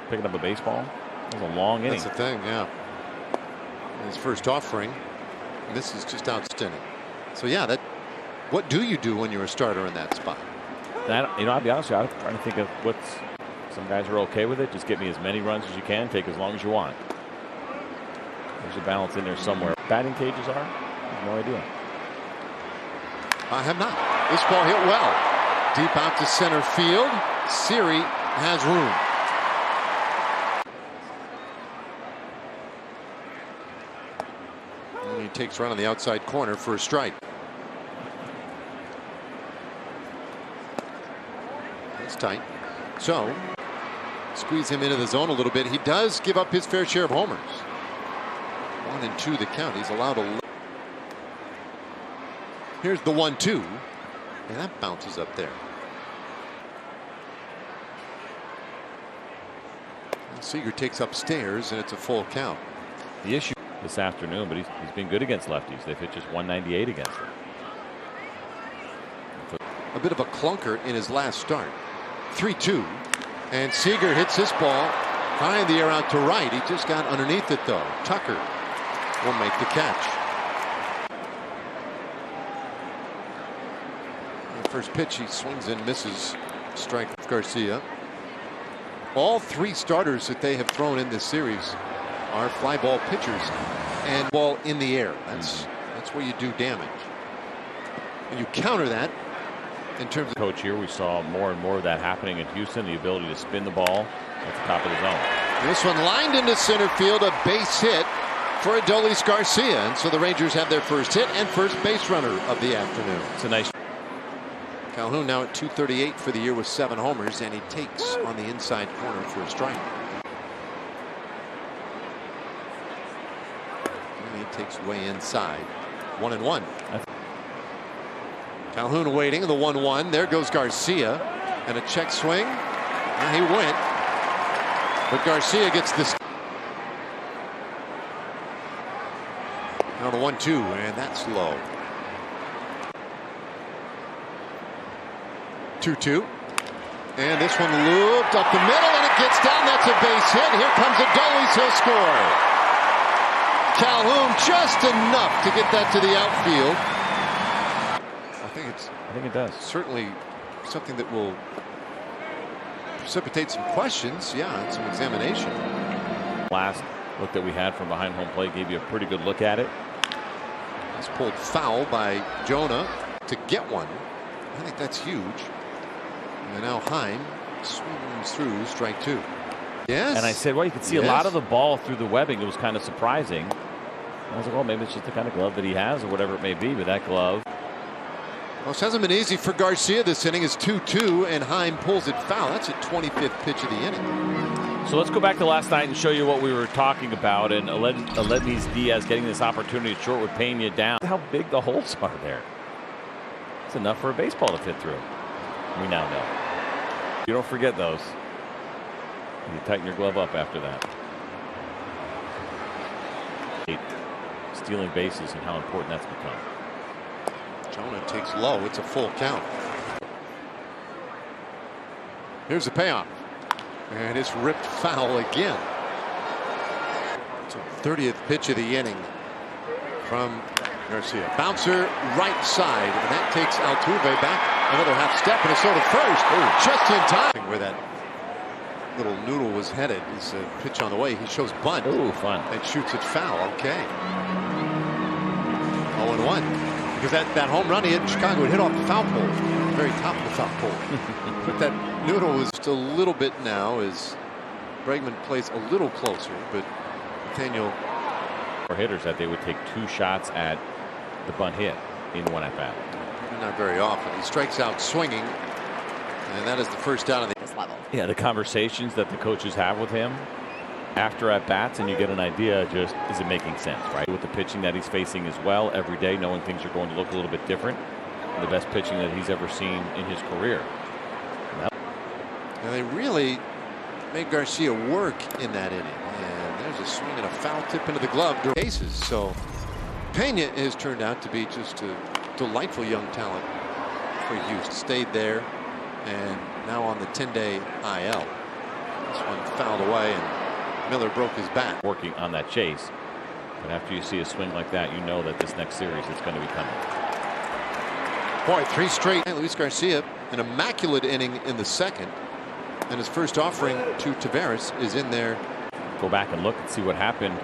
picking up a baseball. It was a long inning. That's the thing, yeah. His first offering. This is just outstanding. So yeah, what do you do when you're a starter in that spot? I'll be honest with you, I'm trying to think of what's. Some guys are okay with it. Just get me as many runs as you can. Take as long as you want. There's a balance in there somewhere. Batting cages are? I have no idea. I have not. This ball hit well. Deep out to center field. Siri has room. And he takes run on the outside corner for a strike. That's tight. So squeeze him into the zone a little bit. He does give up his fair share of homers. 1 and 2 the count. He's allowed a. Here's the 1-2, and that bounces up there. And Seager takes upstairs, and it's a full count. The issue this afternoon, but he's been good against lefties. They've hit just 198 against them. A bit of a clunker in his last start. 3-2, and Seager hits this ball high in the air out to right. He just got underneath it though. Tucker will make the catch. First pitch, he swings and misses. Strike with Garcia. All 3 starters that they have thrown in this series are fly ball pitchers and ball in the air. That's where you do damage. And you counter that in terms of coach here. We saw more and more of that happening in Houston. The ability to spin the ball at the top of the zone. This one lined into center field, a base hit for Adolis Garcia, and so the Rangers have their first hit and first base runner of the afternoon. It's a nice. Calhoun now at 238 for the year with 7 homers, and he takes on the inside corner for a strike. And he takes way inside. 1-1. Calhoun waiting, the 1-1. There goes Garcia, and a check swing. And he went, but Garcia gets this. Now the 1-2, and that's low. 2-2, and this one looped up the middle, and it gets down. That's a base hit. Here comes Adolis. He'll score. Calhoun just enough to get that to the outfield. I think it does. Certainly something that will precipitate some questions, yeah, and some examination. Last look that we had from behind home plate gave you a pretty good look at it. It's pulled foul by Jonah to get one. I think that's huge. And now Hein swings through strike 2. Yes. And I said, well, you could see a lot of the ball through the webbing. It was kind of surprising. I was like, well, maybe it's just the kind of glove that he has or whatever it may be, but that glove. Well, this hasn't been easy for Garcia this inning. Is 2-2, and Hein pulls it foul. That's a 25th pitch of the inning. So let's go back to last night and show you what we were talking about. And Aledmys Diaz getting this opportunity at short with Pena down. How big the holes are there. It's enough for a baseball to fit through. We now know. You don't forget those. You tighten your glove up after that. Stealing bases and how important that's become. Jonah takes low. It's a full count. Here's the payoff. And it's ripped foul again. So 30th pitch of the inning from Garcia. Bouncer right side. And that takes Altuve back another half step, and it's sort of first. Just in time. Where that little noodle was headed is a pitch on the way. He shows bunt. Ooh, fun. And shoots it foul. Okay. 0-1. Because that home run he hit in Chicago would hit off the foul pole. Very top of the foul pole. But that noodle was just a little bit now as Bregman plays a little closer, but Nathaniel. For hitters that they would take 2 shots at the bunt hit in one at bat. Not very often. He strikes out swinging, and that is the first down of this level. Yeah, the conversations that the coaches have with him after at bats, and you get an idea, just is it making sense, right? With the pitching that he's facing as well every day, knowing things are going to look a little bit different. The best pitching that he's ever seen in his career. And they really made Garcia work in that inning. And there's a swing and a foul tip into the glove. Cases. So Pena has turned out to be just a delightful young talent for Houston. Stayed there and now on the 10-day IL. This one fouled away, and Miller broke his bat. Working on that chase. But after you see a swing like that, you know that this next series is going to be coming. Boy, 3 straight. Luis Garcia, an immaculate inning in the second. And his first offering to Taveras is in there. Go back and look and see what happened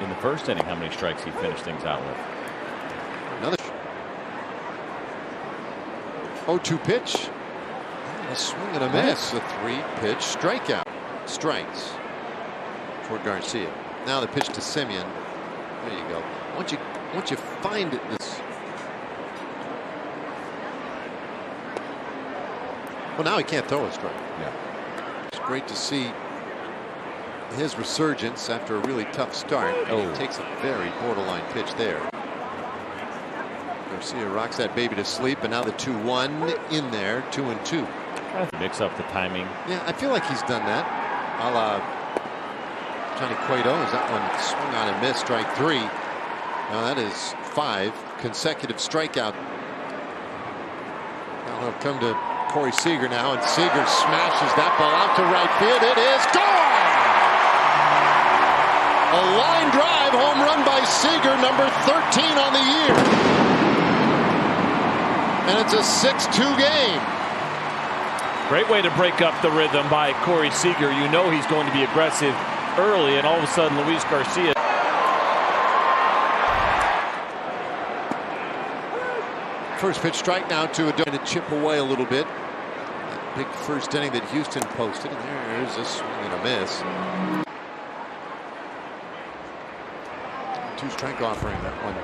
in the first inning, how many strikes he finished things out with. Another 0-2 pitch. A swing and a miss. A 3-pitch strikeout. Strikes for Garcia. Now the pitch to Simeon. There you go. Once you find this. Well, now he can't throw a strike. Yeah. It's great to see his resurgence after a really tough start. He takes a very borderline pitch there. Garcia rocks that baby to sleep, and now the 2-1 in there, 2-2. Mix up the timing. Yeah, I feel like he's done that. A la Johnny Cueto. Is that one swung on and missed, strike 3. Now that is 5 consecutive strikeout. Now he'll come to Corey Seager now, and Seager smashes that ball out to right field. It is gone! A line drive home run by Seager, number 13 on the year. And it's a 6-2 game. Great way to break up the rhythm by Corey Seager. You know he's going to be aggressive early, and all of a sudden Luis Garcia. First pitch strike now to a chip away a little bit. That big first inning that Houston posted, and there's a swing and a miss. 2-strike offering, that one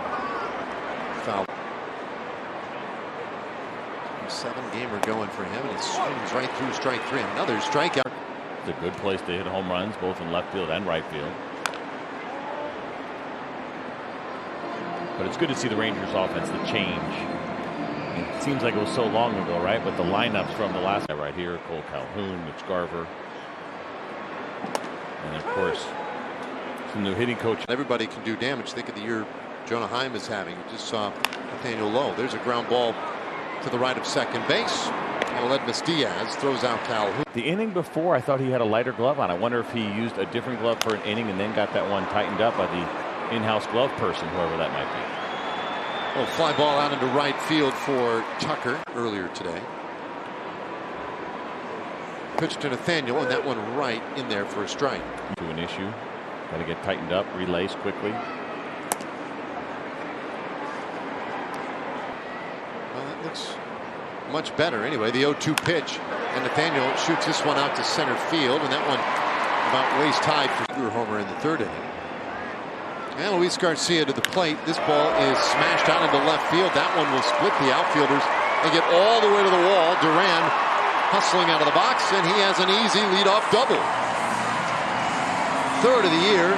foul. 7-gamer going for him, and he swings right through strike 3. Another strikeout. It's a good place to hit home runs, both in left field and right field. But it's good to see the Rangers offense, the change. It seems like it was so long ago, right? But the lineups from the last guy right here, Cole Calhoun, Mitch Garver. And of course, some new hitting coach. Everybody can do damage. Think of the year Jonah Heim is having. You just saw Nathaniel Lowe. There's a ground ball to the right of second base. Aledmus Diaz throws out Calhoun. The inning before, I thought he had a lighter glove on. I wonder if he used a different glove for an inning and then got that one tightened up by the in-house glove person, whoever that might be. Oh, fly ball out into right field for Tucker earlier today. Pitch to Nathaniel, and that one right in there for a strike. To an issue. Got to get tightened up, relays quickly. Well, that looks much better anyway. The 0-2 pitch, and Nathaniel shoots this one out to center field, and that one about waist high for your homer in the 3rd inning. And Luis Garcia to the plate. This ball is smashed out into left field. That one will split the outfielders and get all the way to the wall. Duran hustling out of the box, and he has an easy leadoff double. 3rd of the year.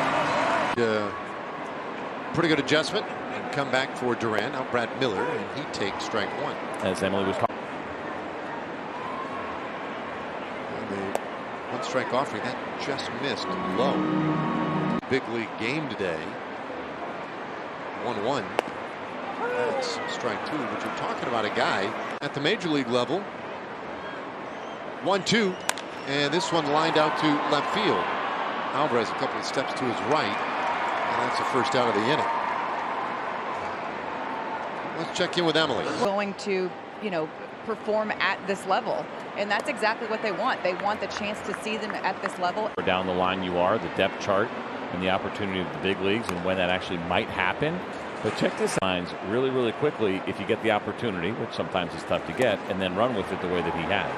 Pretty good adjustment and come back for Duran. Now Brad Miller, and he takes strike 1. As Emily was talking. And the 1-strike offering that just missed low. Big league game today. 1-1. That's strike 2. But you're talking about a guy at the major league level. 1-2, and this one lined out to left field. Alvarez a couple of steps to his right, and that's the first out of the inning. Let's check in with Emily. Going to, perform at this level, and that's exactly what they want. They want the chance to see them at this level. Down the line you are, the depth chart and the opportunity of the big leagues and when that actually might happen. But check this lines really, really quickly if you get the opportunity, which sometimes is tough to get, and then run with it the way that he has.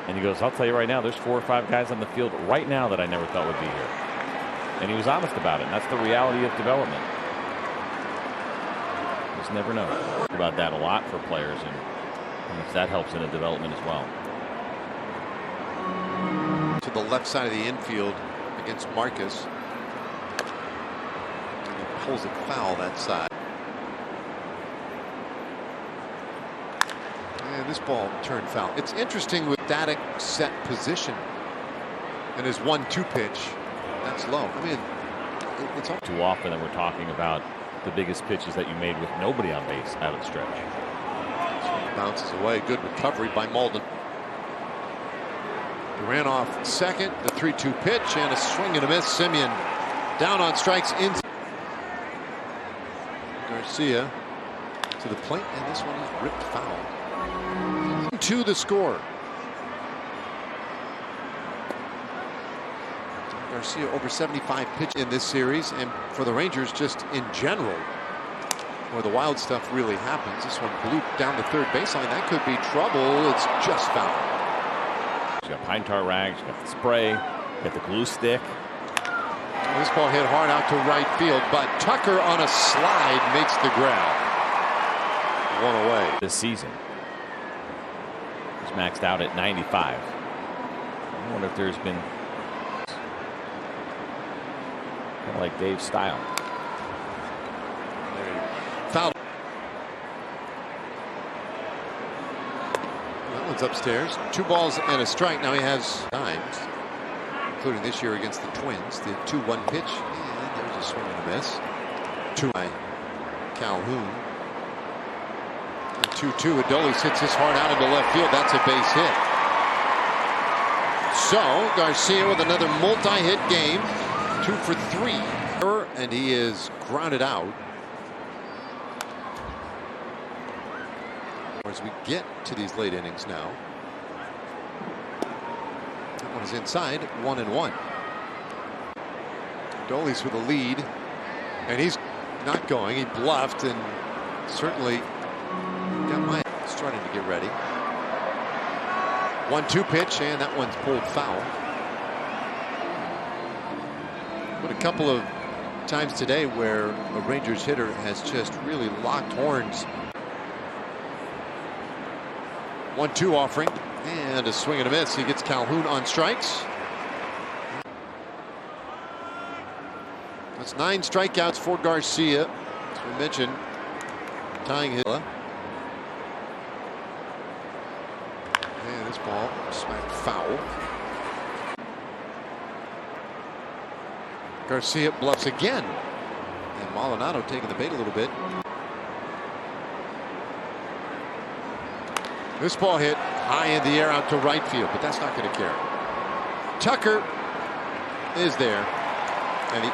And he goes, I'll tell you right now, there's 4 or 5 guys on the field right now that I never thought would be here. And he was honest about it, and that's the reality of development. Just never know. About that a lot for players, and if that helps in the development as well. To the left side of the infield against Marcus. And he pulls it foul that side. And this ball turned foul. It's interesting with static set position and his 1-2 pitch. That's low. I mean, it's all too often that we're talking about the biggest pitches that you made with nobody on base out of the stretch. Bounces away. Good recovery by Malden. ran off second, the 3-2 pitch, and a swing and a miss. Simeon down on strikes. In Garcia to the plate, and this one is ripped foul. To the score. Garcia over 75 pitches in this series, and for the Rangers just in general, where the wild stuff really happens. This one blew down the third baseline. That could be trouble. It's just foul. She's got pine tar rags, she's got the spray, got the glue stick. This ball hit hard out to right field, but Tucker on a slide makes the grab. One away. This season. He's maxed out at 95. I wonder if there's been kind of like Dave's style. Foul. That one's upstairs. 2 balls and a strike. Now he has times, including this year against the Twins. The 2-1 pitch, and there's a swing and a miss. 2 by Calhoun. 2-2. Adolis hits his heart out into left field. That's a base hit. So Garcia with another multi-hit game. 2 for 3, and he is grounded out. As we get to these late innings now, that one is inside. 1-1. Adolis with a lead, and he's not going. He bluffed and certainly got my starting to get ready. 1-2 pitch, and that one's pulled foul. But a couple of times today where a Rangers hitter has just really locked horns. 1-2 offering, and a swing and a miss. He gets Calhoun on strikes. That's 9 strikeouts for Garcia. As we mentioned, tying his. And this ball smacked foul. Garcia bluffs again, and Maldonado taking the bait a little bit. This ball hit high in the air out to right field, but that's not going to carry. Tucker is there, and the